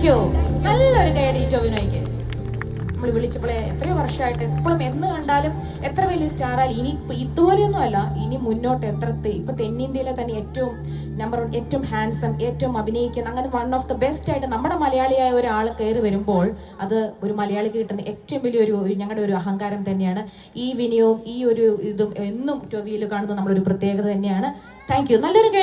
Thank you. നല്ലൊരു കൈയടി ടോവിനോയ്ക്ക്. നമ്മൾ വിളിച്ചപ്പോഴേ എത്രയോ വർഷമായിട്ട് എപ്പോഴും എന്ന് കണ്ടാലും എത്ര വലിയ സ്റ്റാറായാലും ഇനി ഇതുപോലെയൊന്നും അല്ല, ഇനി മുന്നോട്ട് ഇപ്പൊ തെന്നിന്ത്യയിലെ തന്നെ ഏറ്റവും നമ്പർ 1, ഏറ്റവും ഹാൻസം, ഏറ്റവും അഭിനയിക്കുന്ന, അങ്ങനെ വൺ ഓഫ് ദ ബെസ്റ്റ് ആയിട്ട് നമ്മുടെ മലയാളിയായ ഒരാൾ കയറി വരുമ്പോൾ അത് ഒരു മലയാളിക്ക് കിട്ടുന്ന ഏറ്റവും വലിയൊരു ഞങ്ങളുടെ ഒരു അഹങ്കാരം തന്നെയാണ്. ഈ വിനയവും ഈ ഒരു ഇതും എന്നും ടോവിയിൽ കാണുന്നത് നമ്മളൊരു പ്രത്യേകത തന്നെയാണ്. Thank you. നല്ലൊരു